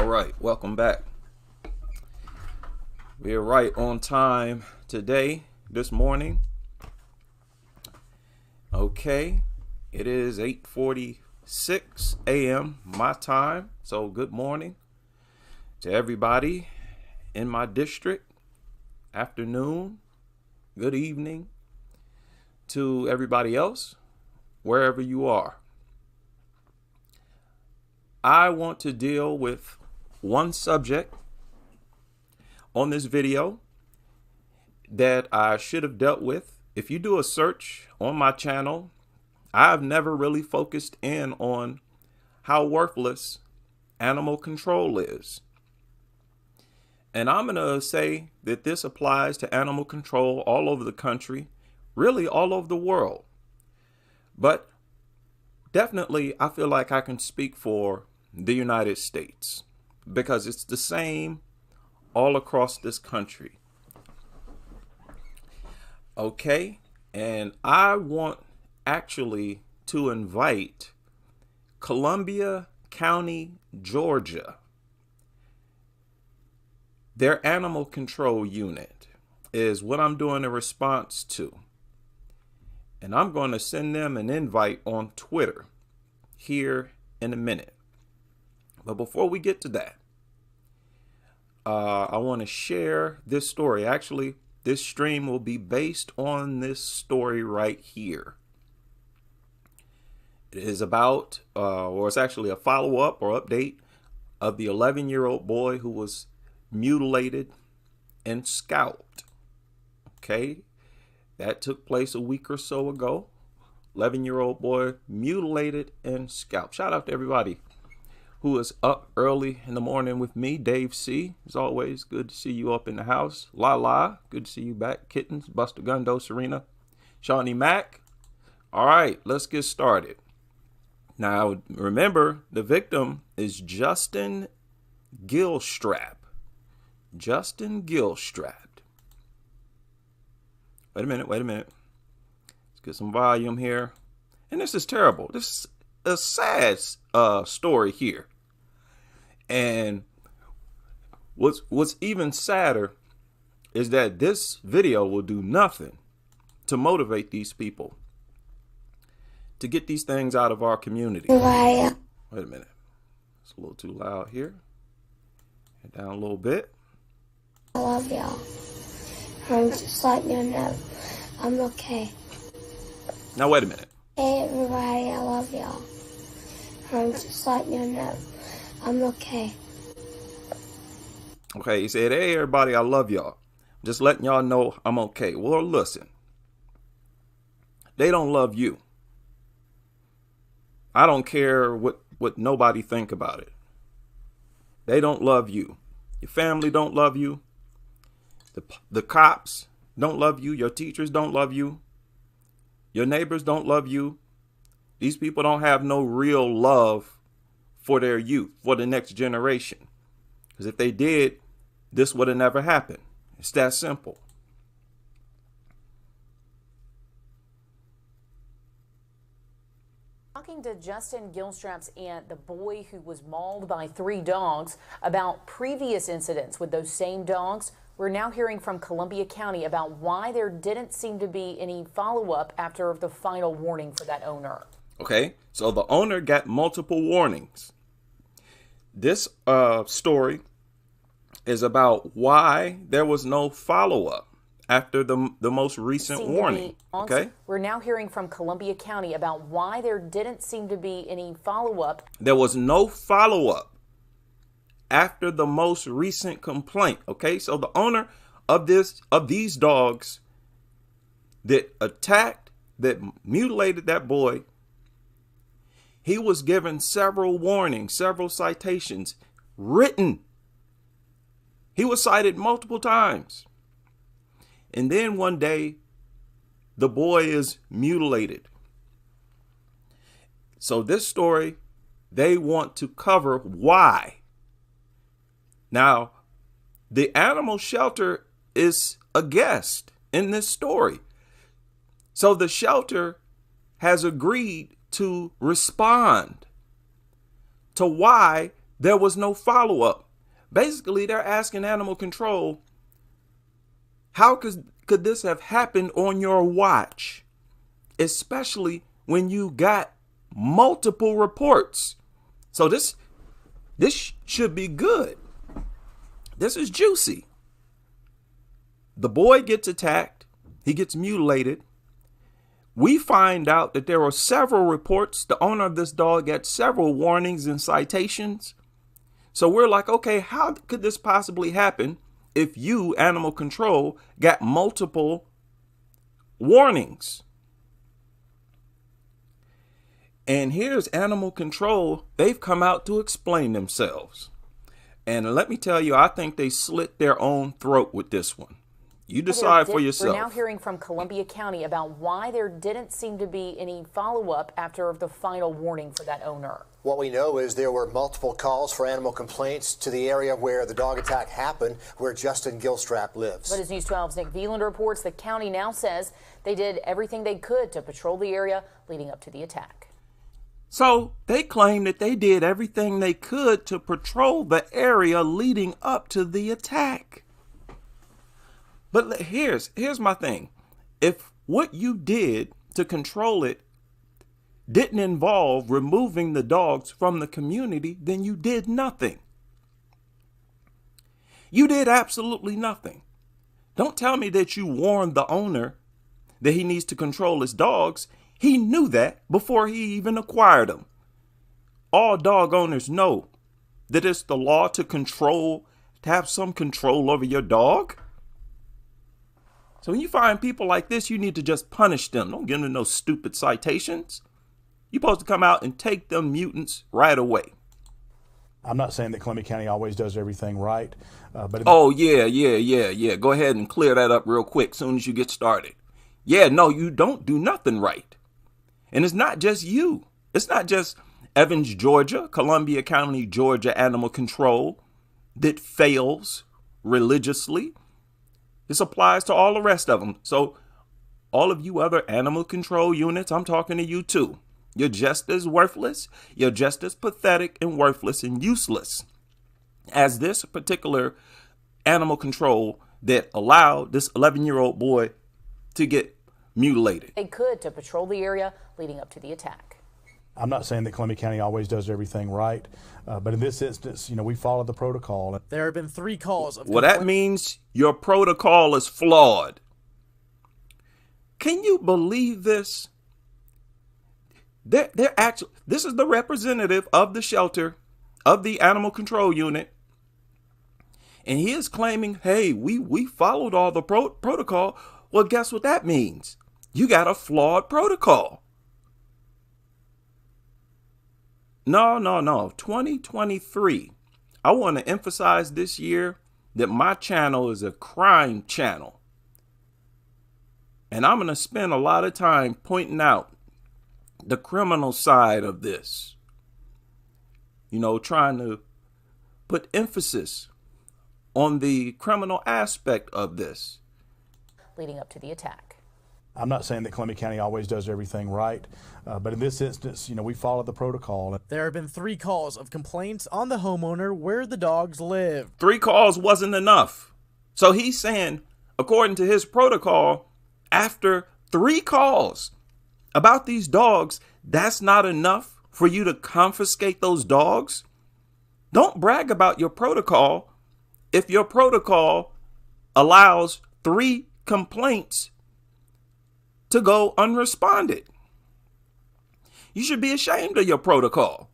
right, welcome back. We're right on time today, this morning. Okay, it is 8:46 a.m. my time. So good morning to everybody in my district. Afternoon, good evening to everybody else, wherever you are. I want to deal with one subject on this video that I should have dealt with. If you do a search on my channel, I've never really focused in on how worthless animal control is. And I'm going to say that this applies to animal control all over the country, really all over the world. But definitely, I feel like I can speak for the United States because it's the same all across this country. Okay, and I want actually to invite Columbia County, Georgia. Their animal control unit is what I'm doing a response to. And I'm going to send them an invite on Twitter here in a minute. But before we get to that, I want to share this story. Actually, this stream will be based on this story right here. It is about, or it's actually a follow-up or update of the 11-year-old boy who was mutilated and scalped. Okay, that took place a week or so ago. 11-year-old boy mutilated and scalped. Shout out to everybody who is up early in the morning with me. Dave C. As always, good to see you up in the house. La, good to see you back. Kittens, Buster Gundo, Serena, Shawnee Mack. All right, let's get started. Now, remember, the victim is Justin Gilstrap. Justin Gilstrap. Wait a minute. Let's get some volume here. And this is terrible. This is a sad story here. And what's even sadder is that this video will do nothing to motivate these people to get these things out of our community. Wait a minute. It's a little too loud here. Get down a little bit. I love y'all. I'm just letting you know I'm okay. Now wait a minute. Hey everybody, I love y'all. I'm just letting you know I'm okay. Okay, he said, hey everybody, I love y'all. Just letting y'all know I'm okay. Well, listen. They don't love you. I don't care what nobody think about it. They don't love you. Your family don't love you. The cops don't love you. Your teachers don't love you. Your neighbors don't love you. These people don't have no real love for their youth, for the next generation. Because if they did, this would have never happened. It's that simple. Talking to Justin Gilstrap's aunt, the boy who was mauled by 3 dogs, about previous incidents with those same dogs. We're now hearing from Columbia County about why there didn't seem to be any follow-up after the final warning for that owner. Okay, so the owner got multiple warnings. This story is about why there was no follow-up after the most recent warning. Okay, we're now hearing from Columbia County about why there didn't seem to be any follow-up. There was no follow-up after the most recent complaint. Okay, so the owner of these dogs that attacked, that mutilated that boy, he was given several warnings, several citations written. He was cited multiple times. And then one day, the boy is mutilated. So this story, they want to cover why. Now, the animal shelter is a guest in this story. So the shelter has agreed to respond to why there was no follow-up. Basically, they're asking animal control, how could this have happened on your watch? Especially when you got multiple reports. So this should be good. This is juicy. The boy gets attacked. He gets mutilated. We find out that there are several reports. The owner of this dog got several warnings and citations. So we're like, okay, how could this possibly happen if you, animal control, got multiple warnings? And here's animal control. They've come out to explain themselves. And let me tell you, I think they slit their own throat with this one. You decide for yourself. We're now hearing from Columbia County about why there didn't seem to be any follow-up after the final warning for that owner. What we know is there were multiple calls for animal complaints to the area where the dog attack happened, where Justin Gilstrap lives. But as News 12's Nick Veland reports, the county now says they did everything they could to patrol the area leading up to the attack. So they claim that they did everything they could to patrol the area leading up to the attack. But here's my thing. If what you did to control it didn't involve removing the dogs from the community, then you did nothing. You did absolutely nothing. Don't tell me that you warned the owner that he needs to control his dogs. He knew that before he even acquired them. All dog owners know that it's the law to have some control over your dog. So when you find people like this, you need to just punish them. Don't give them no stupid citations. You're supposed to come out and take them mutants right away. I'm not saying that Columbia County always does everything right, but oh yeah. Go ahead and clear that up real quick as soon as you get started. Yeah, no, you don't do nothing right. And it's not just you. It's not just Evans, Georgia, Columbia County, Georgia Animal Control that fails religiously. This applies to all the rest of them. So all of you other animal control units, I'm talking to you too. You're just as worthless. You're just as pathetic and worthless and useless as this particular animal control that allowed this 11-year-old boy to get mutilated. They could to patrol the area leading up to the attack. I'm not saying that Columbia County always does everything right, but in this instance, we follow the protocol. There have been 3 calls of well, that means your protocol is flawed. Can you believe this? They're actually, this is the representative of the shelter, of the animal control unit, and he is claiming, hey, we followed all the protocol. Well, guess what that means? You got a flawed protocol. No. 2023. I want to emphasize this year that my channel is a crime channel. And I'm going to spend a lot of time pointing out the criminal side of this. Trying to put emphasis on the criminal aspect of this. Leading up to the attack. I'm not saying that Columbia County always does everything right, but in this instance, we follow the protocol. There have been 3 calls of complaints on the homeowner where the dogs live. 3 calls wasn't enough. So he's saying, according to his protocol, after 3 calls about these dogs, that's not enough for you to confiscate those dogs? Don't brag about your protocol if your protocol allows 3 complaints to go unresponded. You should be ashamed of your protocol.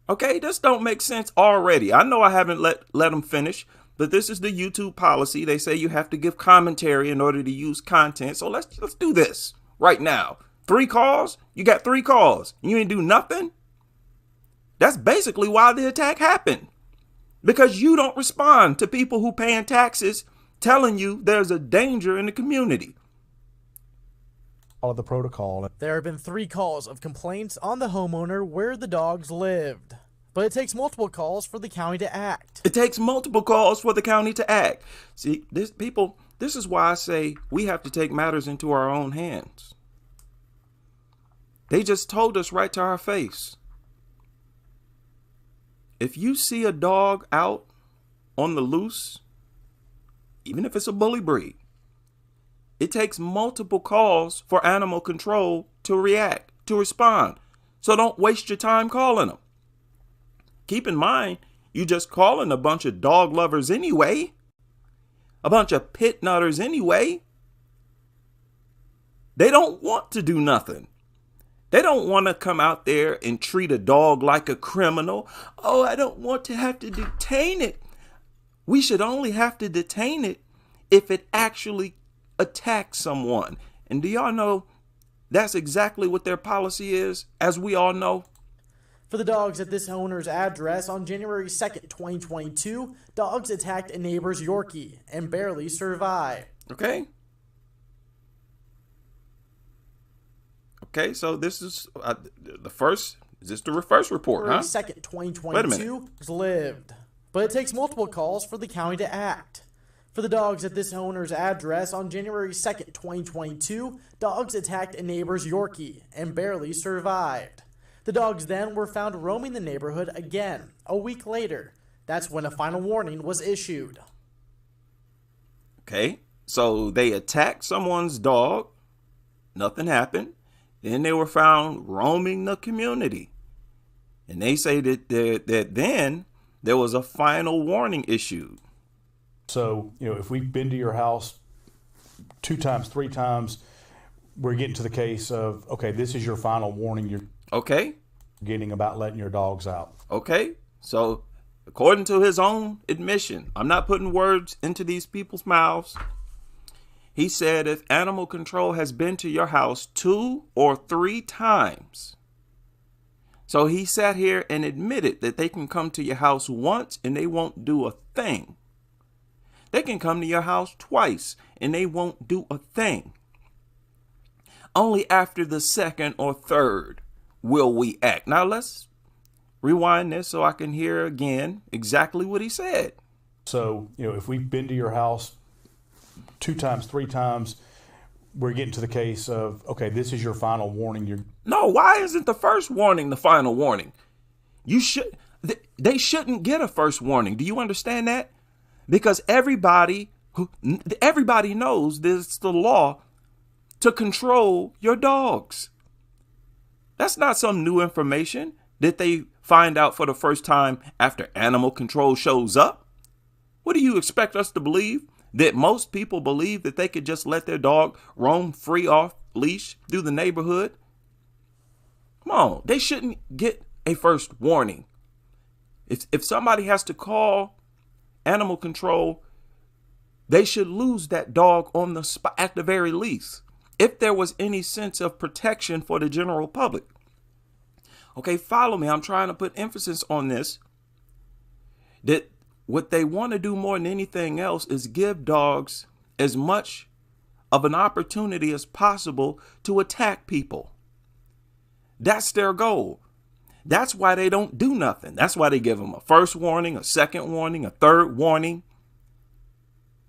Okay, this don't make sense already. I know I haven't let them finish, but this is the YouTube policy. They say you have to give commentary in order to use content. So let's do this right now. 3 calls? You got 3 calls. You ain't do nothing? That's basically why the attack happened. Because you don't respond to people who paying taxes telling you there's a danger in the community. Follow the protocol. There have been 3 calls of complaints on the homeowner where the dogs lived. But it takes multiple calls for the county to act. It takes multiple calls for the county to act. See, this is why I say we have to take matters into our own hands. They just told us right to our face. if you see a dog out on the loose, even if it's a bully breed, it takes multiple calls for animal control to react, to respond. So don't waste your time calling them. Keep in mind, you just calling a bunch of dog lovers anyway, a bunch of pit nutters anyway. They don't want to do nothing. They don't want to come out there and treat a dog like a criminal. Oh, I don't want to have to detain it. We should only have to detain it if it actually attacks someone. And do y'all know that's exactly what their policy is, as we all know? For the dogs at this owner's address, on January 2nd, 2022, dogs attacked a neighbor's Yorkie and barely survived. Okay. Okay, so this is the first. Is this the first report, huh? January 2nd, Wait a minute. 2022 lived. But it takes multiple calls for the county to act. For the dogs at this owner's address, on January 2nd, 2022, dogs attacked a neighbor's Yorkie and barely survived. The dogs then were found roaming the neighborhood again a week later. That's when a final warning was issued. Okay, so they attacked someone's dog. Nothing happened. Then they were found roaming the community. And they say that then there was a final warning issued. So, if we've been to your house 2 times, 3 times, we're getting to the case of, okay, this is your final warning you're Okay, getting about letting your dogs out. okay. So according to his own admission, I'm not putting words into these people's mouths. He said if animal control has been to your house 2 or 3 times. So he sat here and admitted that they can come to your house once and they won't do a thing. They can come to your house twice and they won't do a thing. Only after the 2nd or 3rd will we act. Now let's rewind this so I can hear again exactly what he said. So, if we've been to your house 2 times, 3 times, we're getting to the case of, okay, this is your final warning. No, why isn't the first warning the final warning? They shouldn't get a first warning. Do you understand that? Because everybody knows this is the law to control your dogs. That's not some new information that they find out for the first time after animal control shows up. What do you expect us to believe? That most people believe that they could just let their dog roam free off leash through the neighborhood? Come on, they shouldn't get a first warning. If somebody has to call animal control, they should lose that dog on the spot at the very least, if there was any sense of protection for the general public. Okay, follow me. I'm trying to put emphasis on this. That what they want to do more than anything else is give dogs as much of an opportunity as possible to attack people. That's their goal. That's why they don't do nothing. That's why they give them a first warning, a second warning, a third warning.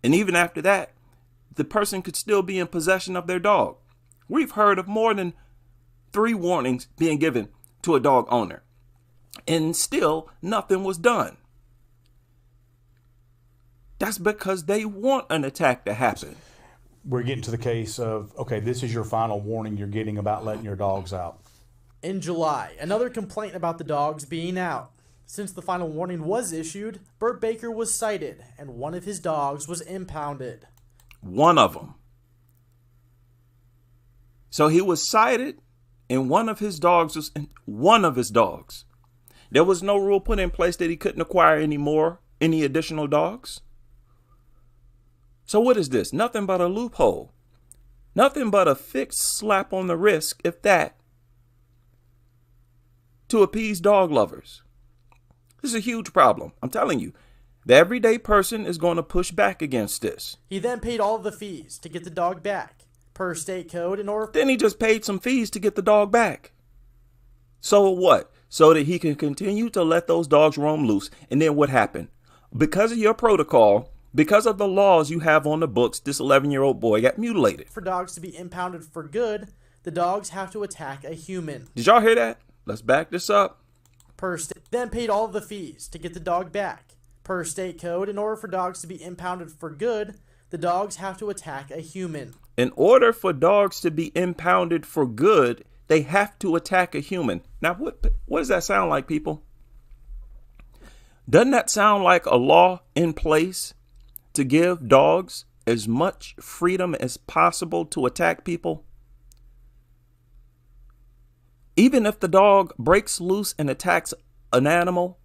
And even after that, the person could still be in possession of their dog. We've heard of more than 3 warnings being given to a dog owner, and still nothing was done. That's because they want an attack to happen. We're getting to the case of, okay, this is your final warning you're getting about letting your dogs out. In July, another complaint about the dogs being out. Since the final warning was issued, Burt Baker was cited and one of his dogs was impounded. One of them. So he was cited and one of his dogs. There was no rule put in place that he couldn't acquire any additional dogs. So what is this? Nothing but a loophole. Nothing but a fixed slap on the wrist, if that, to appease dog lovers. This is a huge problem. I'm telling you, the everyday person is going to push back against this. He then paid all of the fees to get the dog back, per state code, in order. Then he just paid some fees to get the dog back. So what? So that he can continue to let those dogs roam loose. And then what happened? Because of your protocol, because of the laws you have on the books, this 11-year-old boy got mutilated. For dogs to be impounded for good, the dogs have to attack a human. Did y'all hear that? Let's back this up. per state, then paid all of the fees to get the dog back. Per state code, in order for dogs to be impounded for good, the dogs have to attack a human. In order for dogs to be impounded for good, they have to attack a human. Now, what does that sound like, people? Doesn't that sound like a law in place to give dogs as much freedom as possible to attack people? Even if the dog breaks loose and attacks an animal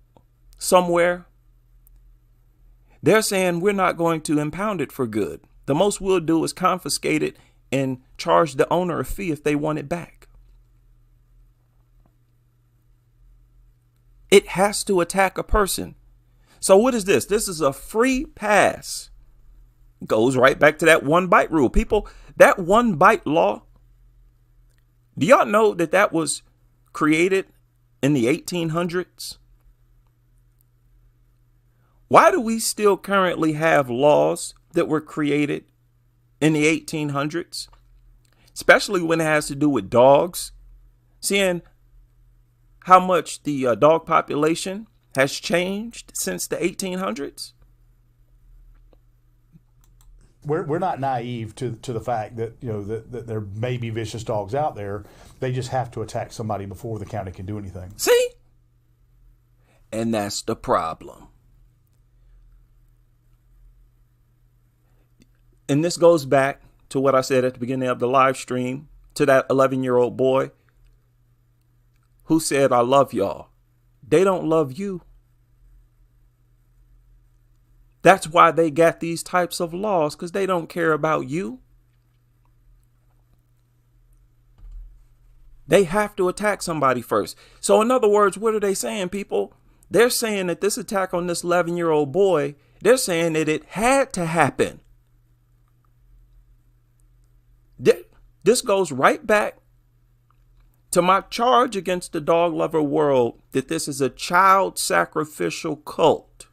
somewhere, they're saying we're not going to impound it for good. The most we'll do is confiscate it and charge the owner a fee if they want it back. It has to attack a person. So what is this? This is a free pass. Goes right back to that one bite rule. People, that one bite law, do y'all know that that was created in the 1800s? Why do we still currently have laws that were created in the 1800s? Especially when it has to do with dogs. Seeing how much the dog population has changed since the 1800s. We're not naive to the fact that, you know, that there may be vicious dogs out there. They just have to attack somebody before the county can do anything. See? And that's the problem. And this goes back to what I said at the beginning of the live stream, to that 11-year-old boy who said, I love y'all. They don't love you. That's why they got these types of laws, because they don't care about you. They have to attack somebody first. So in other words, what are they saying, people? They're saying that this attack on this 11-year-old boy, they're saying that it had to happen. This goes right back to my charge against the dog lover world, that this is a child sacrificial cult.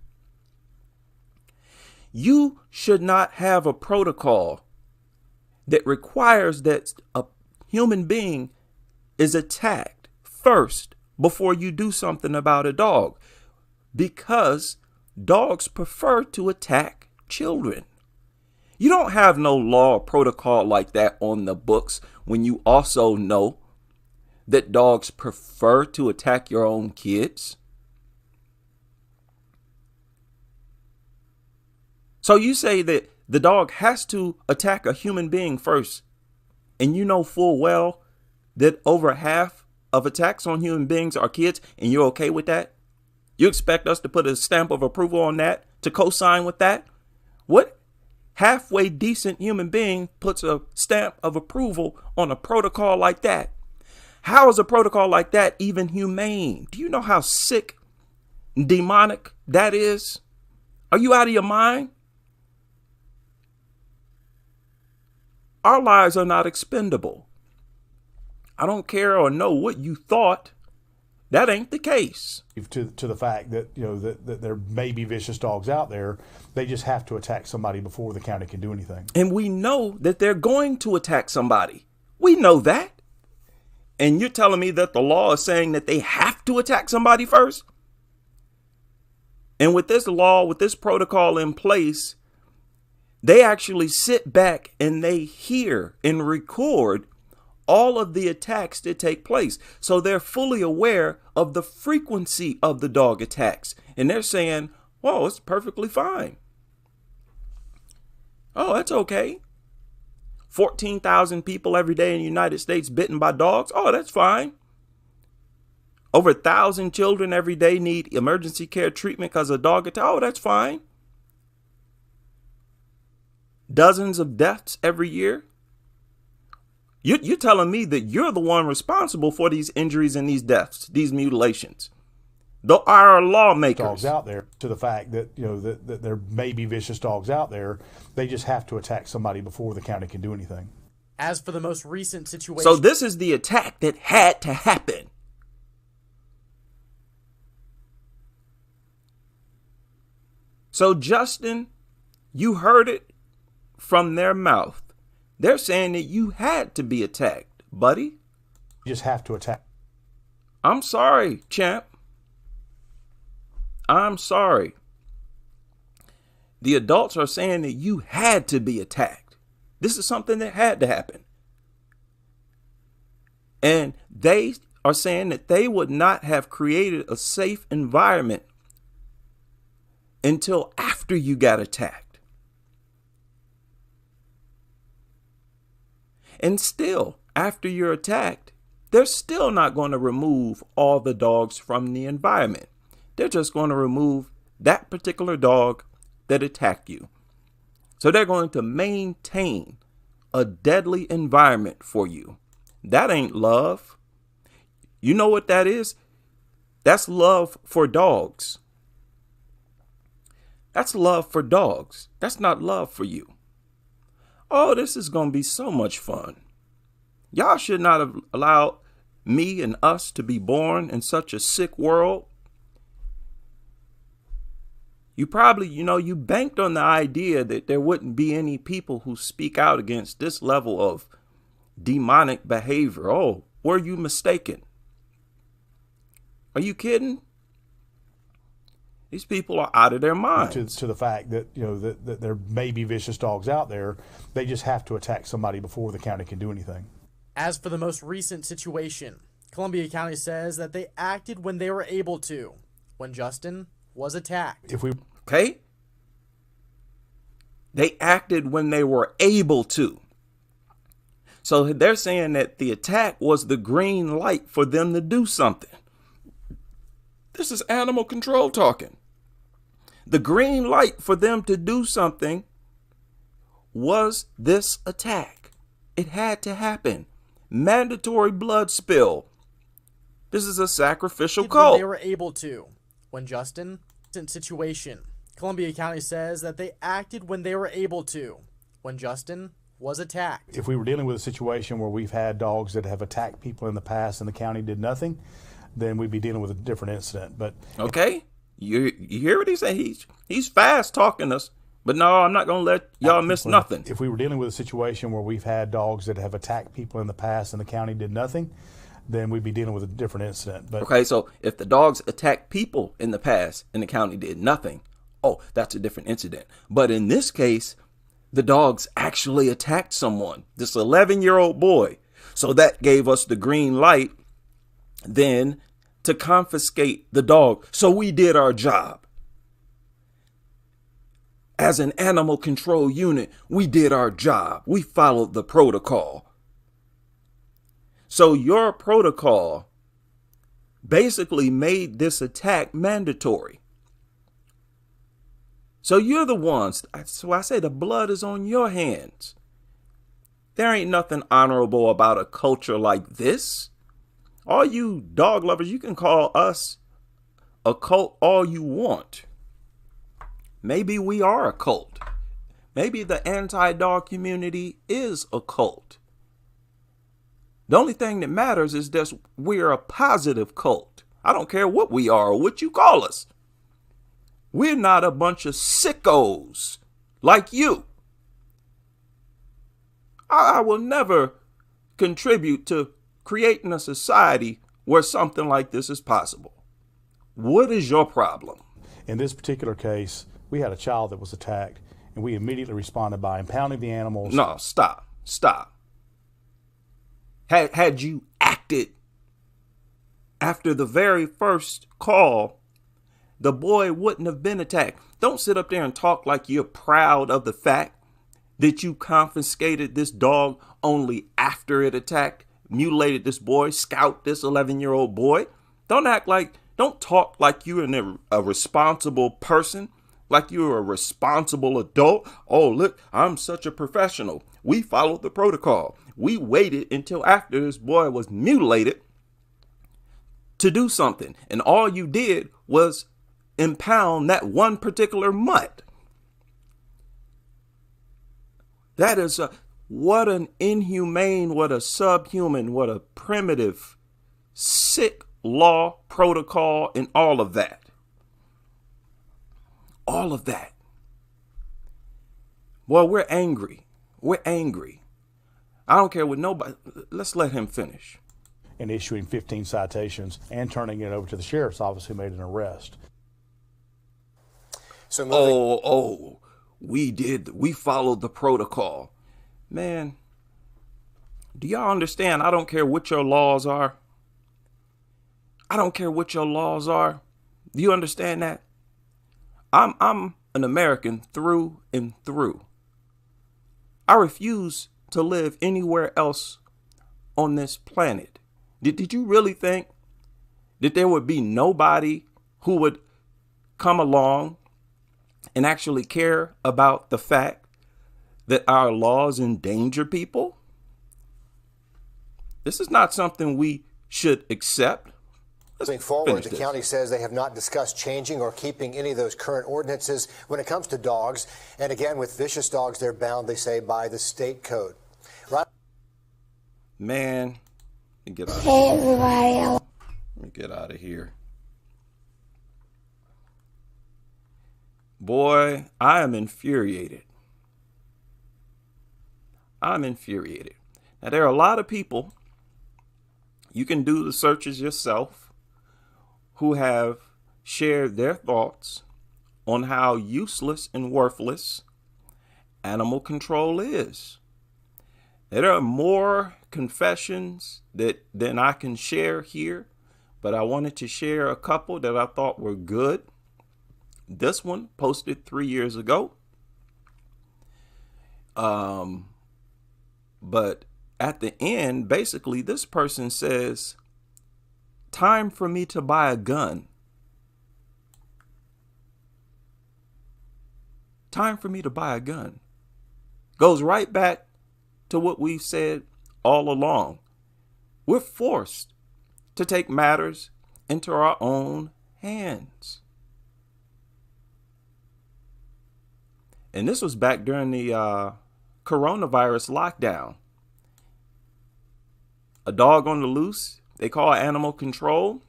You should not have a protocol that requires that a human being is attacked first before you do something about a dog, because dogs prefer to attack children. You don't have no law or protocol like that on the books when you also know that dogs prefer to attack your own kids. So you say that the dog has to attack a human being first, and you know full well that over half of attacks on human beings are kids, and you're okay with that? You expect us to put a stamp of approval on that, to co-sign with that? What halfway decent human being puts a stamp of approval on a protocol like that? How is a protocol like that even humane? Do you know how sick and demonic that is? Are you out of your mind? Our lives are not expendable. I don't care or know what you thought. That ain't the case. To the fact that, you know, that there may be vicious dogs out there, they just have to attack somebody before the county can do anything. And we know that they're going to attack somebody. We know that. And you're telling me that the law is saying that they have to attack somebody first? And with this law, with this protocol in place, they actually sit back and they hear and record all of the attacks that take place. So they're fully aware of the frequency of the dog attacks. And they're saying, oh, it's perfectly fine. Oh, that's okay. 14,000 people every day in the United States bitten by dogs. Oh, that's fine. Over 1,000 children every day need emergency care treatment because of dog attack. Oh, that's fine. Dozens of deaths every year. You're telling me that you're the one responsible for these injuries and these deaths, these mutilations. Our lawmakers. Dogs out there, to the fact that, you know, that there may be vicious dogs out there. They just have to attack somebody before the county can do anything. As for the most recent situation... So this is the attack that had to happen. So Justin, you heard it from their mouth. They're saying that you had to be attacked, buddy. You just have to attack. I'm sorry, champ. I'm sorry. The adults are saying that you had to be attacked. This is something that had to happen. And they are saying that they would not have created a safe environment until after you got attacked. And still, after you're attacked, they're still not going to remove all the dogs from the environment. They're just going to remove that particular dog that attacked you. So they're going to maintain a deadly environment for you. That ain't love. You know what that is? That's love for dogs. That's love for dogs. That's not love for you. Oh, this is going to be so much fun. Y'all should not have allowed me and us to be born in such a sick world. You probably, you banked on the idea that there wouldn't be any people who speak out against this level of demonic behavior. Oh, were you mistaken? Are you kidding? These people are out of their minds. To the fact that, that there may be vicious dogs out there, they just have to attack somebody before the county can do anything. As for the most recent situation, Columbia County says that they acted when they were able to, when Justin was attacked. Okay? They acted when they were able to. So they're saying that the attack was the green light for them to do something. This is animal control talking. The green light for them to do something was this attack. It had to happen. Mandatory blood spill. This is a sacrificial cult. When they were able to, when Justin situation. Columbia County says that they acted when they were able to, when Justin was attacked. If we were dealing with a situation where we've had dogs that have attacked people in the past and the county did nothing, then we'd be dealing with a different incident. But okay, you hear what he's saying? He's fast talking us, but no, I'm not going to let y'all miss nothing. If we were dealing with a situation where we've had dogs that have attacked people in the past and the county did nothing, then we'd be dealing with a different incident. But okay, so if the dogs attacked people in the past and the county did nothing, oh, that's a different incident. But in this case, the dogs actually attacked someone, this 11-year-old boy. So that gave us the green light then to confiscate the dog. So we did our job. As an animal control unit, we did our job. We followed the protocol. So your protocol basically made this attack mandatory. So you're the ones. So I say the blood is on your hands. There ain't nothing honorable about a culture like this. All you dog lovers, you can call us a cult all you want. Maybe we are a cult. Maybe the anti-dog community is a cult. The only thing that matters is that we're a positive cult. I don't care what we are or what you call us. We're not a bunch of sickos like you. I will never contribute to creating a society where something like this is possible. What is your problem? In this particular case, we had a child that was attacked, and we immediately responded by impounding the animals. No, stop. Had you acted after the very first call, the boy wouldn't have been attacked. Don't sit up there and talk like you're proud of the fact that you confiscated this dog only after it attacked, mutilated this boy, scalped this 11-year-old boy. Don't talk like you're a responsible person, like you're a responsible adult. Oh, look, I'm such a professional. We followed the protocol. We waited until after this boy was mutilated to do something. And all you did was impound that one particular mutt. That is what an inhumane, what a subhuman, what a primitive, sick law, protocol, and all of that. All of that. Well, we're angry. I don't care what nobody. Let's let him finish. And issuing 15 citations and turning it over to the sheriff's office, who made an arrest. So moving. We followed the protocol. Man, do y'all understand? I don't care what your laws are. I don't care what your laws are. Do you understand that? I'm an American through and through. I refuse to live anywhere else on this planet. Did you really think that there would be nobody who would come along and actually care about the fact that our laws endanger people? This is not something we should accept. Moving forward, the county says they have not discussed changing or keeping any of those current ordinances when it comes to dogs. And again, with vicious dogs, they're bound, they say, by the state code. Right? Man, get out of Hey, here. everybody. Let me get out of here. Boy, I am infuriated. I'm infuriated. Now, there are a lot of people, you can do the searches yourself, who have shared their thoughts on how useless and worthless animal control is. There are more confessions than I can share here, but I wanted to share a couple that I thought were good. This one posted 3 years ago. But at the end, basically, this person says, "Time for me to buy a gun. Time for me to buy a gun." Goes right back to what we've said all along. We're forced to take matters into our own hands. And this was back during the coronavirus lockdown. A dog on the loose, they call animal control.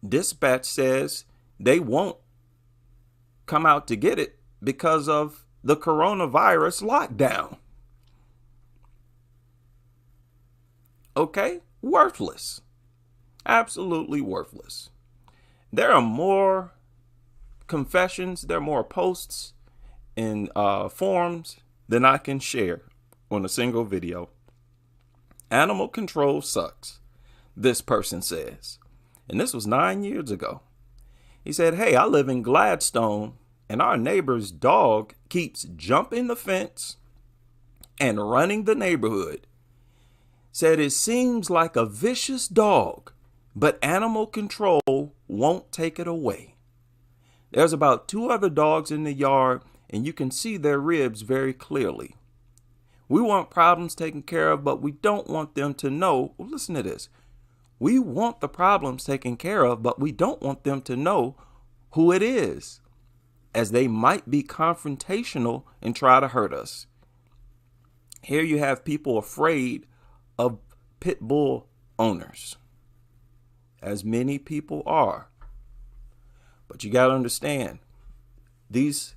Dispatch says they won't come out to get it because of the coronavirus lockdown. Okay, worthless. Absolutely worthless. There are more confessions, there are more posts and forums than I can share on a single video. Animal control sucks, this person says. And this was 9 years ago. He said, "Hey, I live in Gladstone and our neighbor's dog keeps jumping the fence and running the neighborhood. Said it seems like a vicious dog, but animal control won't take it away. There's about 2 other dogs in the yard and you can see their ribs very clearly. We want problems taken care of, but we don't want them to know." Well, listen to this. We want the problems taken care of, but we don't want them to know who it is, as they might be confrontational and try to hurt us. Here you have people afraid of pit bull owners, as many people are. But you got to understand, these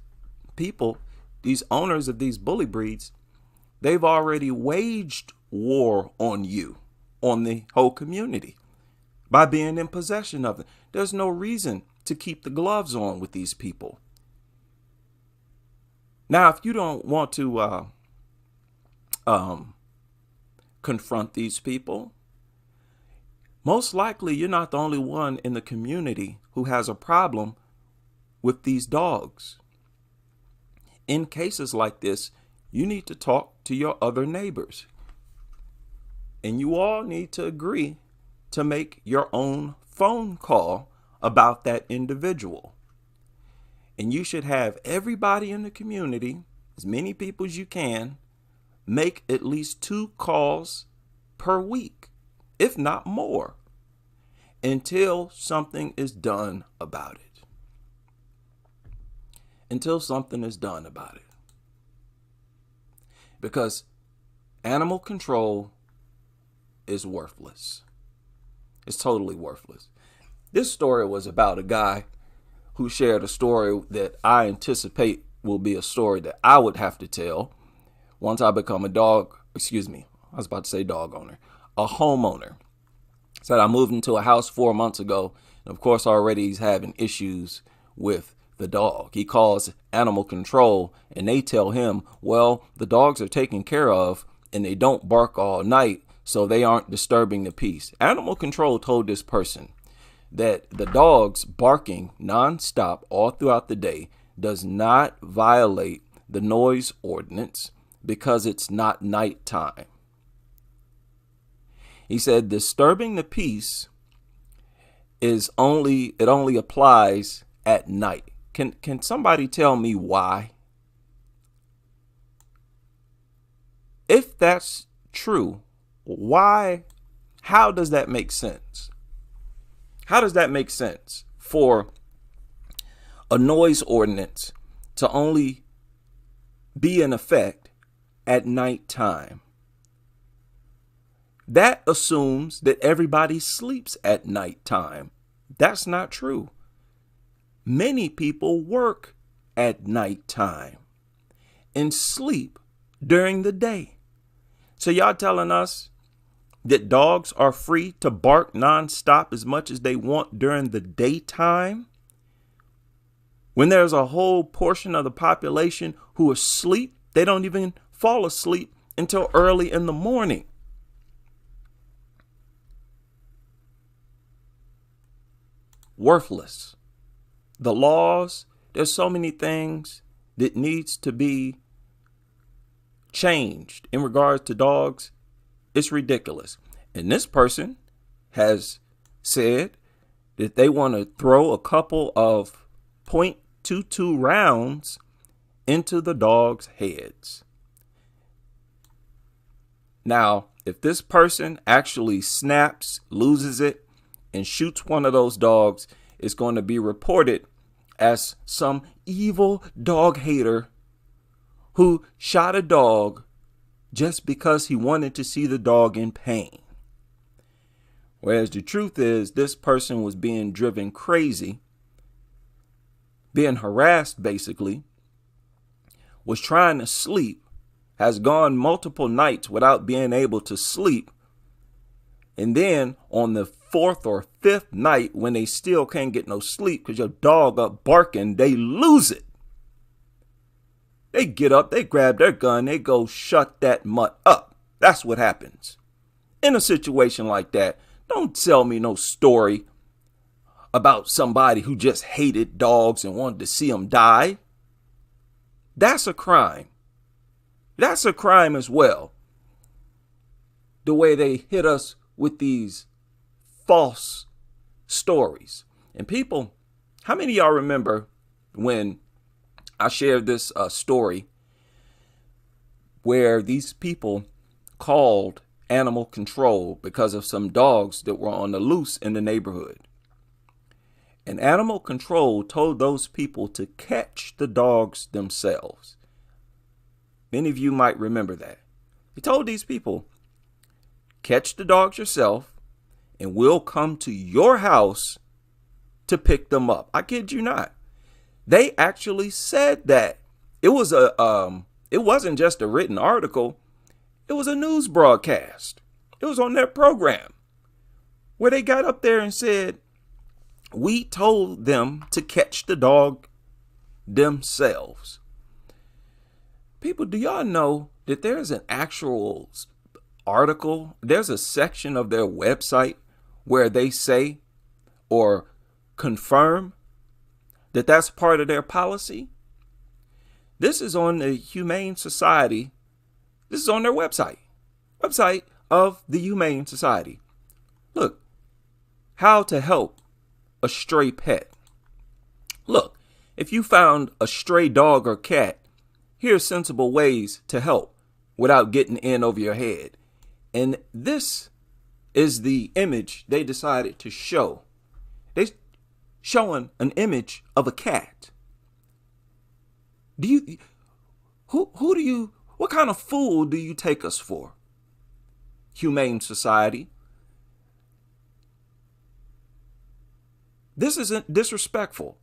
people, these owners of these bully breeds, they've already waged war on you, on the whole community, by being in possession of it. There's no reason to keep the gloves on with these people. Now, if you don't want to confront these people, most likely you're not the only one in the community who has a problem with these dogs. In cases like this, you need to talk to your other neighbors. And you all need to agree to make your own phone call about that individual. And you should have everybody in the community, as many people as you can, make at least 2 calls per week, if not more, until something is done about it. Until something is done about it. Because animal control is worthless. It's totally worthless. This story was about a guy who shared a story that I anticipate will be a story that I would have to tell once I become a homeowner. Said I moved into a house 4 months ago, and of course already he's having issues with the dog. He calls animal control and they tell him, well, the dogs are taken care of and they don't bark all night, so they aren't disturbing the peace. Animal control told this person that the dogs barking nonstop all throughout the day does not violate the noise ordinance because it's not nighttime. He said disturbing the peace only applies at night. Can somebody tell me why? If that's true, why? How does that make sense? How does that make sense for a noise ordinance to only be in effect at nighttime? That assumes that everybody sleeps at nighttime. That's not true. Many people work at nighttime and sleep during the day. So y'all telling us that dogs are free to bark nonstop as much as they want during the daytime, when there's a whole portion of the population who are asleep? They don't even fall asleep until early in the morning. Worthless. The laws, there's so many things that needs to be changed in regards to dogs. It's ridiculous. And this person has said that they want to throw a couple of .22 rounds into the dogs' heads. Now, if this person actually snaps, loses it, and shoots one of those dogs, it's going to be reported as some evil dog hater who shot a dog just because he wanted to see the dog in pain. Whereas the truth is, this person was being driven crazy, being harassed basically, was trying to sleep, has gone multiple nights without being able to sleep. And then on the 4th or 5th night, when they still can't get no sleep because your dog up barking, they lose it. They get up, they grab their gun, they go shut that mutt up. That's what happens. In a situation like that, don't sell me no story about somebody who just hated dogs and wanted to see them die. That's a crime. That's a crime as well. The way they hit us with these false stories. And people, how many of y'all remember when I shared this story where these people called animal control because of some dogs that were on the loose in the neighborhood? And animal control told those people to catch the dogs themselves. Many of you might remember that. He told these people, catch the dogs yourself and we'll come to your house to pick them up. I kid you not. They actually said that. It wasn't just a written article. It was a news broadcast. It was on their program where they got up there and said, we told them to catch the dog themselves. People, do y'all know that there's an actual article? There's a section of their website where they say or confirm that that's part of their policy. This is on the Humane Society. This is on their website of the Humane Society. Look, how to help a stray pet. Look, if you found a stray dog or cat, here's sensible ways to help without getting in over your head. And this is the image they decided to show. They showing an image of a cat. What kind of fool do you take us for? Humane Society. This isn't disrespectful.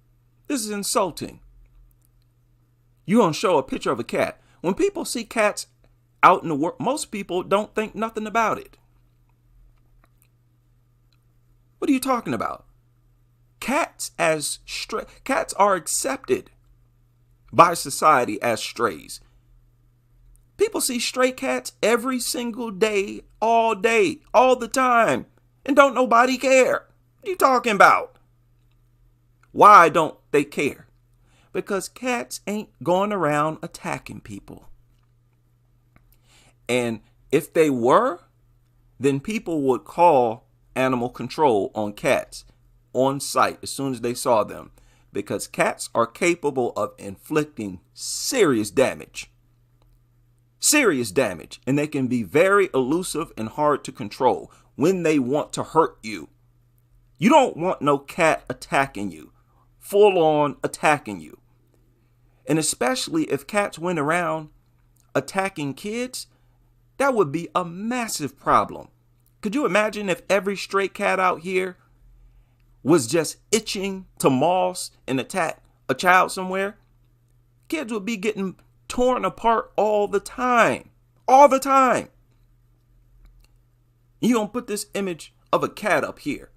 This is insulting. You gonna show a picture of a cat. When people see cats out in the world, most people don't think nothing about it. What are you talking about? cats cats are accepted by society as strays. People see stray cats every single day, all the time, and don't nobody care. What are you talking about? Why don't they care? Because cats ain't going around attacking people. And if they were, then people would call animal control on cats on sight as soon as they saw them, because cats are capable of inflicting serious damage. Serious damage. And they can be very elusive and hard to control when they want to hurt you. You don't want no cat attacking you, full on attacking you. And especially if cats went around attacking kids, that would be a massive problem. Could you imagine if every stray cat out here was just itching to moss and attack a child somewhere? Kids would be getting torn apart all the time. All the time. You don't put this image of a cat up here.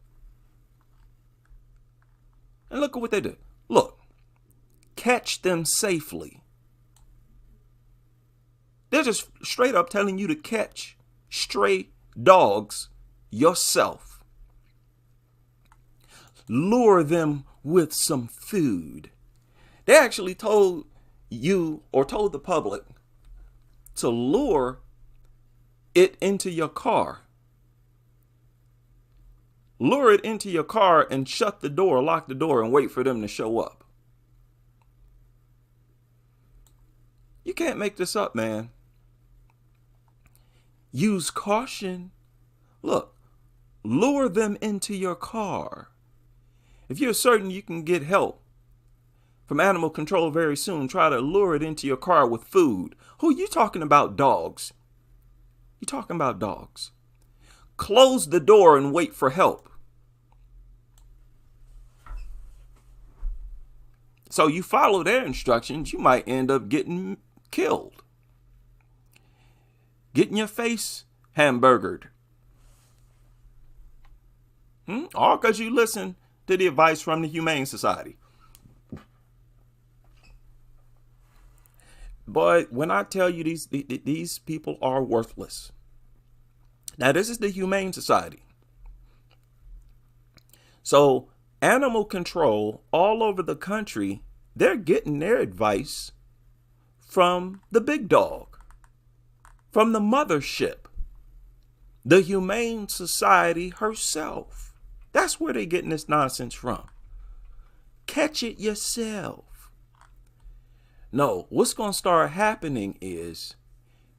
And look at what they do. Look. Catch them safely. They're just straight up telling you to catch stray dogs yourself. Lure them with some food. They actually told you, or told the public, to lure it into your car. Lure it into your car and shut the door, lock the door, and wait for them to show up. You can't make this up, man. Use caution. Look, lure them into your car. If you're certain you can get help from animal control very soon, try to lure it into your car with food. Who you talking about? Dogs. You talking about dogs. Close the door and wait for help. So you follow their instructions, you might end up getting killed. Getting your face hamburgered. All because you listen to the advice from the Humane Society. But when I tell you these people are worthless. Now, this is the Humane Society. So animal control all over the country, they're getting their advice from the big dog, from the mothership, the Humane Society herself. That's where they're getting this nonsense from. Catch it yourself. No, what's going to start happening is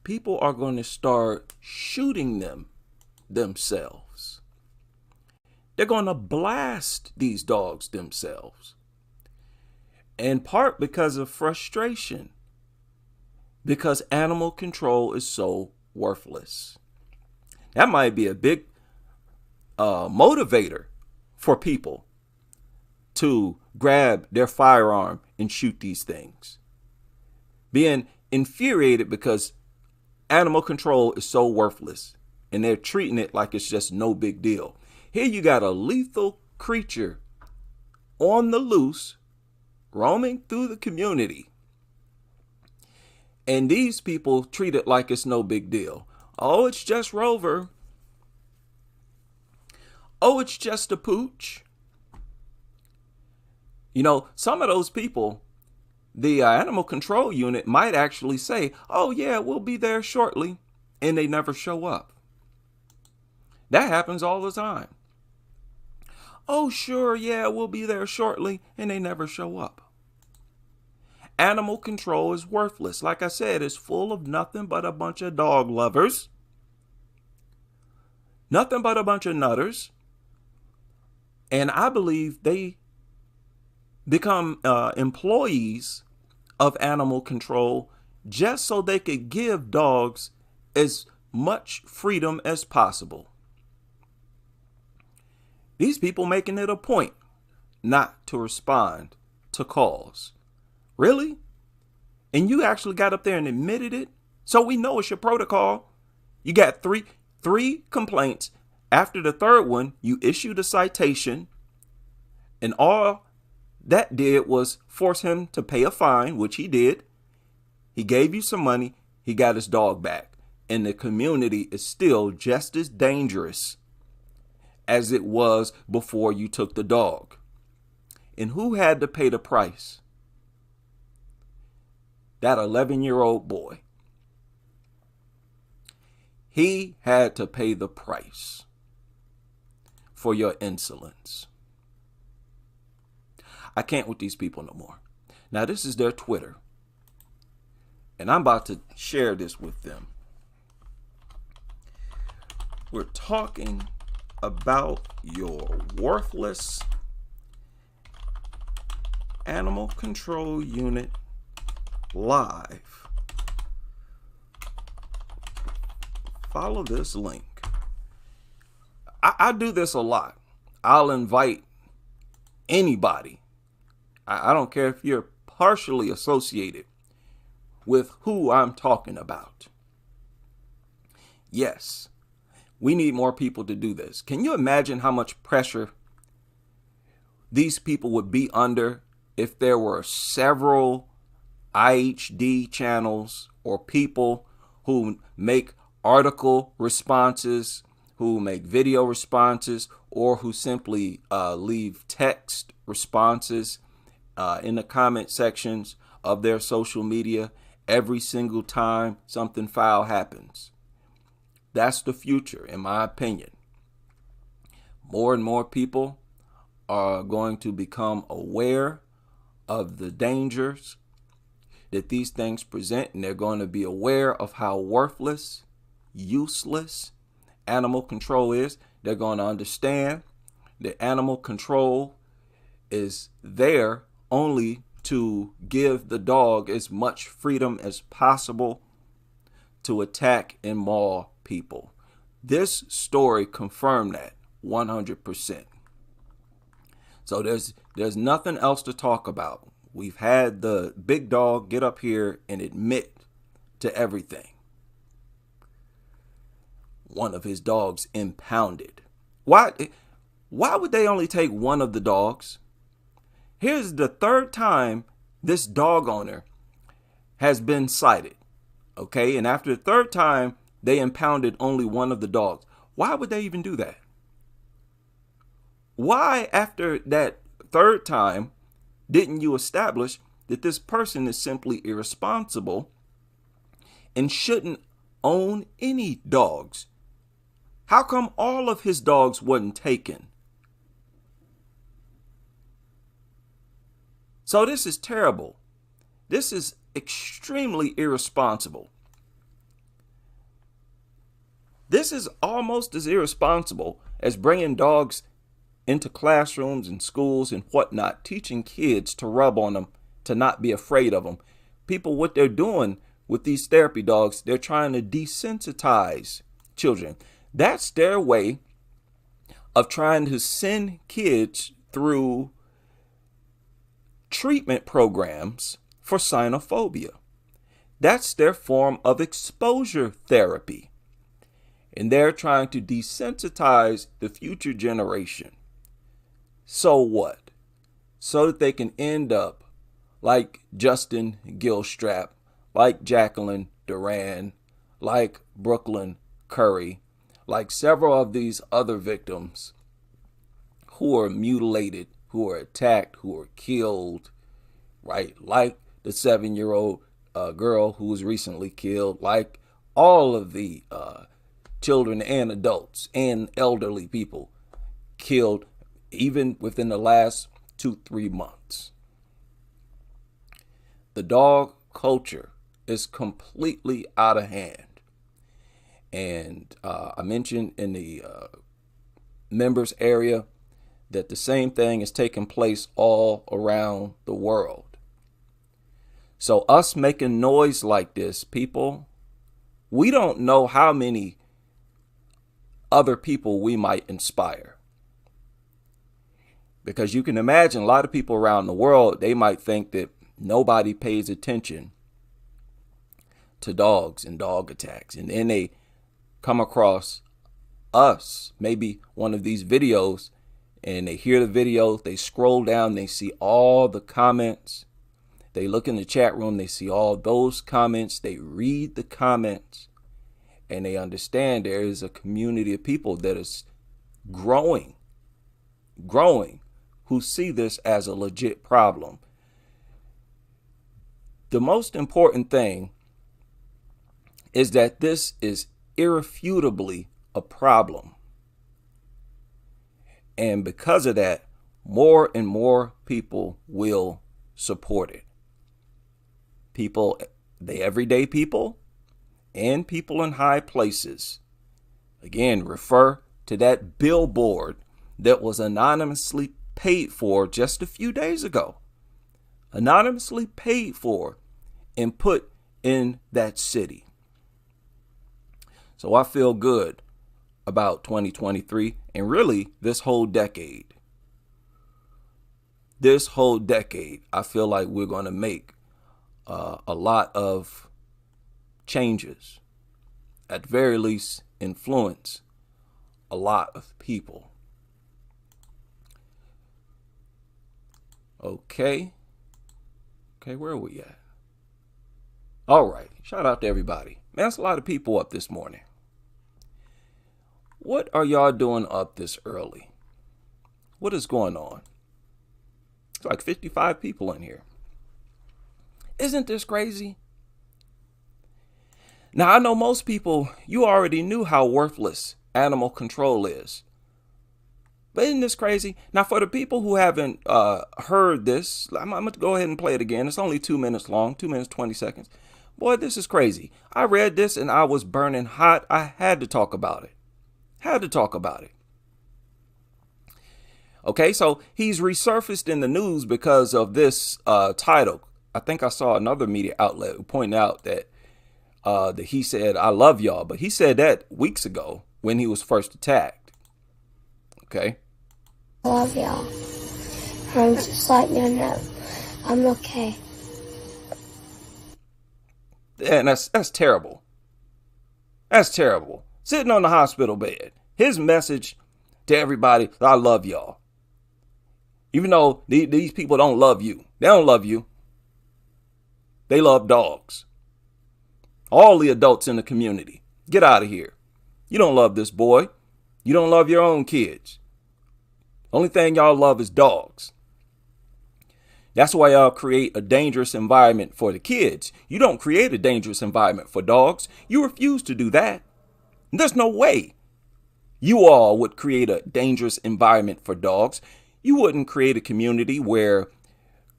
people are going to start shooting themselves. They're going to blast these dogs themselves. In part because of frustration. Because animal control is so worthless. That might be a big motivator for people to grab their firearm and shoot these things. Being infuriated because animal control is so worthless and they're treating it like it's just no big deal. Here you got a lethal creature on the loose, roaming through the community. And these people treat it like it's no big deal. Oh, it's just Rover. Oh, it's just a pooch. You know, some of those people, the animal control unit might actually say, oh, yeah, we'll be there shortly. And they never show up. That happens all the time. Oh, sure, yeah, we'll be there shortly. And they never show up. Animal control is worthless. Like I said, it's full of nothing but a bunch of dog lovers. Nothing but a bunch of nutters. And I believe they become employees of animal control just so they could give dogs as much freedom as possible. These people making it a point not to respond to calls. Really? And you actually got up there and admitted it? So we know it's your protocol. You got three complaints. After the third one, you issued a citation. And all that did was force him to pay a fine, which he did. He gave you some money. He got his dog back. And the community is still just as dangerous as it was before you took the dog. And who had to pay the price? That 11-year-old boy. He had to pay the price for your insolence. I can't with these people no more. Now, this is their Twitter. And I'm about to share this with them. We're talking about your worthless animal control unit live. Follow this link. I do this a lot. I'll invite anybody. I don't care if you're partially associated with who I'm talking about. Yes, we need more people to do this. Can you imagine how much pressure these people would be under if there were several IHD channels or people who make article responses, who make video responses, or who simply leave text responses in the comment sections of their social media every single time something foul happens? That's the future, in my opinion. More and more people are going to become aware of the dangers that these things present, and they're going to be aware of how worthless, useless animal control is. They're going to understand that animal control is there only to give the dog as much freedom as possible to attack and maul people. This story confirmed that 100%. So there's nothing else to talk about. We've had the big dog get up here and admit to everything. One of his dogs impounded. Why would they only take one of the dogs? Here's the third time this dog owner has been cited. Okay, and after the third time, they impounded only one of the dogs. Why would they even do that? Why, after that third time, didn't you establish that this person is simply irresponsible and shouldn't own any dogs? How come all of his dogs wasn't taken? So this is terrible. This is extremely irresponsible. This is almost as irresponsible as bringing dogs into classrooms and schools and whatnot, teaching kids to rub on them, to not be afraid of them. People, what they're doing with these therapy dogs, they're trying to desensitize children. That's their way of trying to send kids through treatment programs for cynophobia. That's their form of exposure therapy. And they're trying to desensitize the future generation. So what? So that they can end up like Justin Gilstrap, like Jacqueline Duran, like Brooklyn Curry, like several of these other victims who are mutilated, who are attacked, who are killed, right? Like the 7-year-old girl who was recently killed, like all of the children and adults and elderly people killed even within the last 2-3 months. The dog culture is completely out of hand. And I mentioned in the members area that the same thing is taking place all around the world. So us making noise like this, people, we don't know how many other people we might inspire. Because you can imagine a lot of people around the world, they might think that nobody pays attention to dogs and dog attacks. And then they come across us, maybe one of these videos, and they hear the video, they scroll down, they see all the comments. They look in the chat room, they see all those comments, they read the comments, and they understand there is a community of people that is growing, who see this as a legit problem. The most important thing is that this is irrefutably a problem. And because of that, more and more people will support it. People, the everyday people, and people in high places. Again, refer to that billboard that was anonymously paid for just a few days ago. Anonymously paid for and put in that city. So I feel good about 2023 and really this whole decade. This whole decade, I feel like we're going to make a lot of changes, at the very least influence a lot of people. Okay, where are we at? All right, shout out to everybody. Man, that's a lot of people up this morning. What are y'all doing up this early? What is going on? It's like 55 people in here. Isn't this crazy? Now, I know most people, you already knew how worthless animal control is. But isn't this crazy? Now, for the people who haven't heard this, I'm going to go ahead and play it again. It's only 2 minutes long, 2 minutes, 20 seconds. Boy, this is crazy. I read this and I was burning hot. I had to talk about it. Okay, so he's resurfaced in the news because of this title. I think I saw another media outlet who pointed out that he said, "I love y'all," but he said that weeks ago when he was first attacked. Okay. I love y'all. Just let me know I'm okay. And that's terrible. That's terrible. Sitting on the hospital bed. His message to everybody, I love y'all. Even though these people don't love you. They don't love you. They love dogs. All the adults in the community. Get out of here. You don't love this boy. You don't love your own kids. Only thing y'all love is dogs. That's why y'all create a dangerous environment for the kids. You don't create a dangerous environment for dogs. You refuse to do that. There's no way you all would create a dangerous environment for dogs. You wouldn't create a community where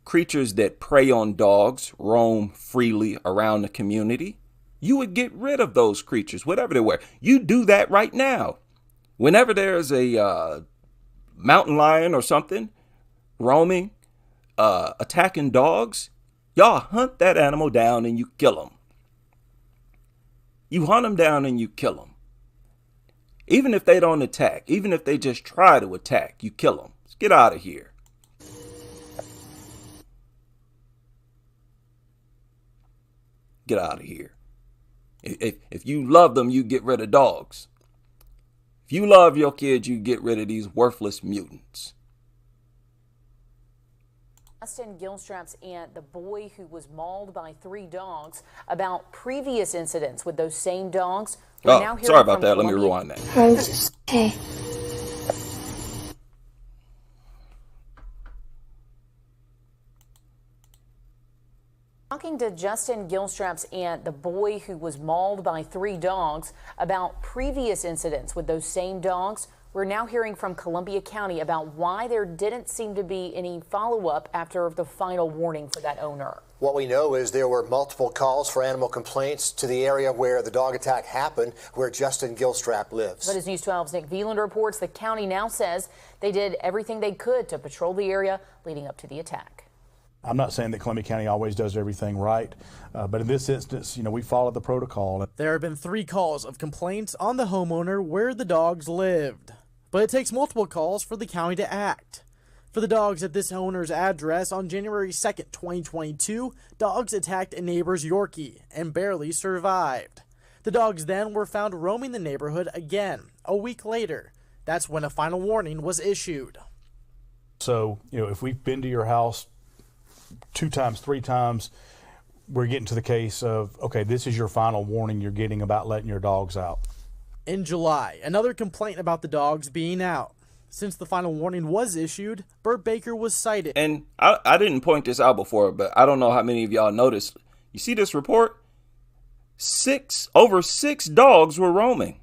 creatures that prey on dogs roam freely around the community. You would get rid of those creatures, whatever they were. You do that right now. Whenever there's a mountain lion or something roaming, attacking dogs, y'all hunt that animal down and you kill them. You hunt them down and you kill them. Even if they don't attack, even if they just try to attack, you kill them. Let's get out of here. Get out of here. If you love them, you get rid of dogs. If you love your kids, you get rid of these worthless mutants. Justin Gilstrap's aunt, the boy who was mauled by 3 dogs, about previous incidents with those same dogs. We're now hearing sorry about from that. Let me Columbia. rewind that. I'm just okay. Talking to Justin Gilstrap's aunt, the boy who was mauled by 3 dogs, about previous incidents with those same dogs. We're now hearing from Columbia County about why there didn't seem to be any follow-up after the final warning for that owner. What we know is there were multiple calls for animal complaints to the area where the dog attack happened, where Justin Gilstrap lives. But as News 12's Nick Veland reports, the county now says they did everything they could to patrol the area leading up to the attack. I'm not saying that Columbia County always does everything right, but in this instance, we followed the protocol. There have been 3 calls of complaints on the homeowner where the dogs lived. But it takes multiple calls for the county to act. For the dogs at this owner's address on January 2nd, 2022, dogs attacked a neighbor's Yorkie and barely survived. The dogs then were found roaming the neighborhood again a week later. That's when a final warning was issued. So, if we've been to your house 2 times, 3 times, we're getting to the case of, okay, this is your final warning you're getting about letting your dogs out. In July, another complaint about the dogs being out. Since the final warning was issued, Burt Baker was cited. And I didn't point this out before, but I don't know how many of y'all noticed. You see this report? Over 6 dogs were roaming.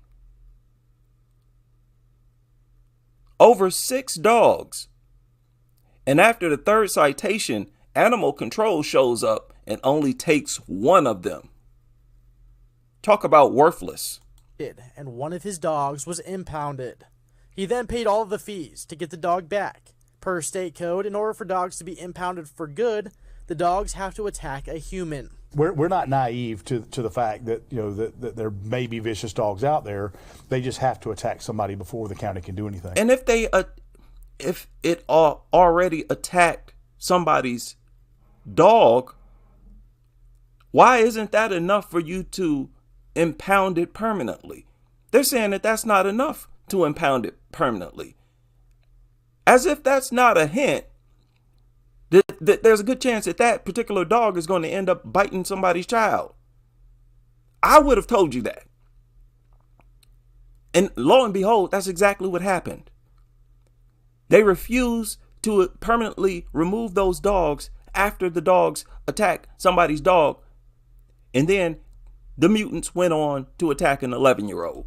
Over 6 dogs. And after the 3rd citation, animal control shows up and only takes 1 of them. Talk about worthless. And one of his dogs was impounded. He then paid all of the fees to get the dog back. Per state code, in order for dogs to be impounded for good, the dogs have to attack a human. We're not naive to the fact that that there may be vicious dogs out there. They just have to attack somebody before the county can do anything. And if it already attacked somebody's dog, why isn't that enough for you to impound it permanently? They're saying that that's not enough to impound it permanently. As if that's not a hint that there's a good chance that that particular dog is going to end up biting somebody's child. I would have told you that. And lo and behold, that's exactly what happened. They refused to permanently remove those dogs after the dogs attacked somebody's dog. And then the mutants went on to attack an 11-year-old.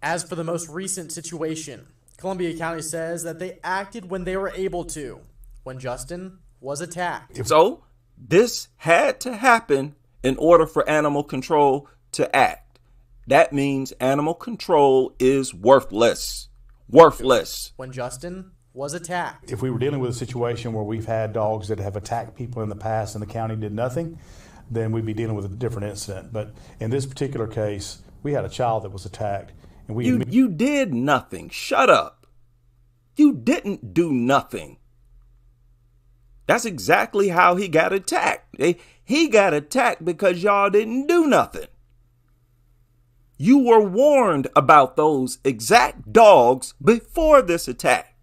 As for the most recent situation, Columbia County says that they acted when they were able to, when Justin was attacked. So this had to happen in order for animal control to act. That means animal control is worthless. Worthless. When Justin was attacked. If we were dealing with a situation where we've had dogs that have attacked people in the past and the county did nothing, then we'd be dealing with a different incident. But in this particular case, we had a child that was attacked. And you did nothing. Shut up. You didn't do nothing. That's exactly how he got attacked. He got attacked because y'all didn't do nothing. You were warned about those exact dogs before this attack.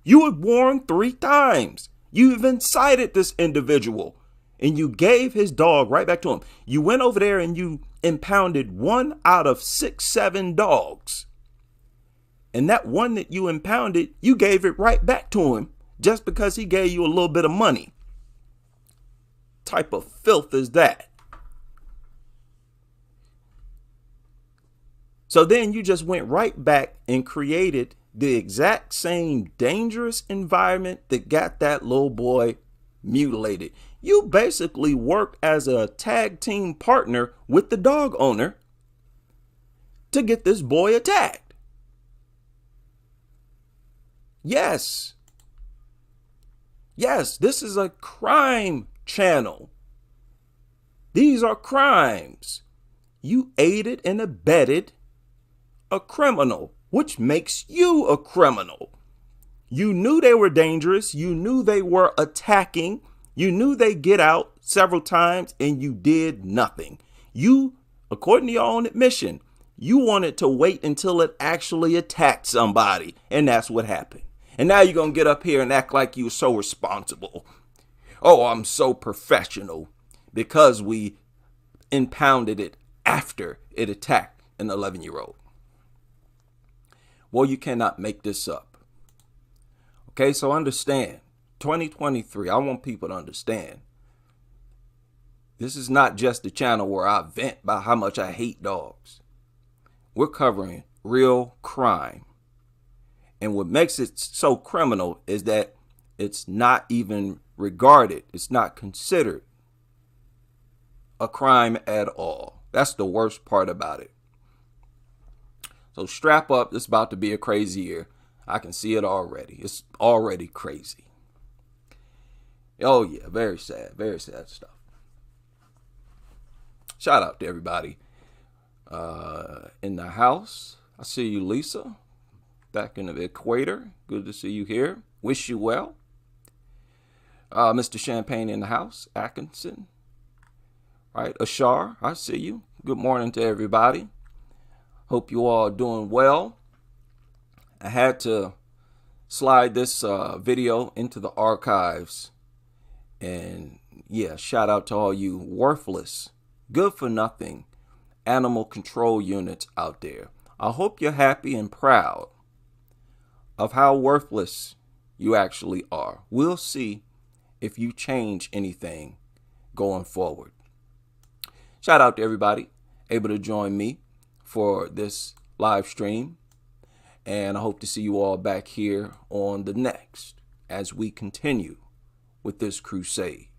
You were warned 3 times. You even cited this individual and you gave his dog right back to him. You went over there and you impounded 1 out of 6, 7 dogs. And that one that you impounded, you gave it right back to him just because he gave you a little bit of money. Type of filth is that? So then you just went right back and created the exact same dangerous environment that got that little boy mutilated. You basically worked as a tag team partner with the dog owner to get this boy attacked. Yes. Yes, this is a crime channel. These are crimes. You aided and abetted a criminal, which makes you a criminal. You knew they were dangerous. You knew they were attacking. You knew they get out several times and you did nothing. You, according to your own admission, you wanted to wait until it actually attacked somebody. And that's what happened. And now you're going to get up here and act like you're so responsible. Oh, I'm so professional because we impounded it after it attacked an 11-year-old. Well, you cannot make this up. Okay, so understand, 2023, I want people to understand. This is not just the channel where I vent about how much I hate dogs. We're covering real crime. And what makes it so criminal is that it's not even regarded. It's not considered a crime at all. That's the worst part about it. So strap up. It's about to be a crazy year. I can see it already. It's already crazy. Oh, yeah. Very sad. Very sad stuff. Shout out to everybody in the house. I see you, Lisa. Back in the equator. Good to see you here. Wish you well. Mr. Champagne in the house. Atkinson. Right. Ashar, I see you. Good morning to everybody. Hope you all are doing well. I had to slide this video into the archives. And yeah, shout out to all you worthless, good for nothing animal control units out there. I hope you're happy and proud of how worthless you actually are. We'll see if you change anything going forward. Shout out to everybody able to join me for this live stream. And I hope to see you all back here on the next as we continue with this crusade.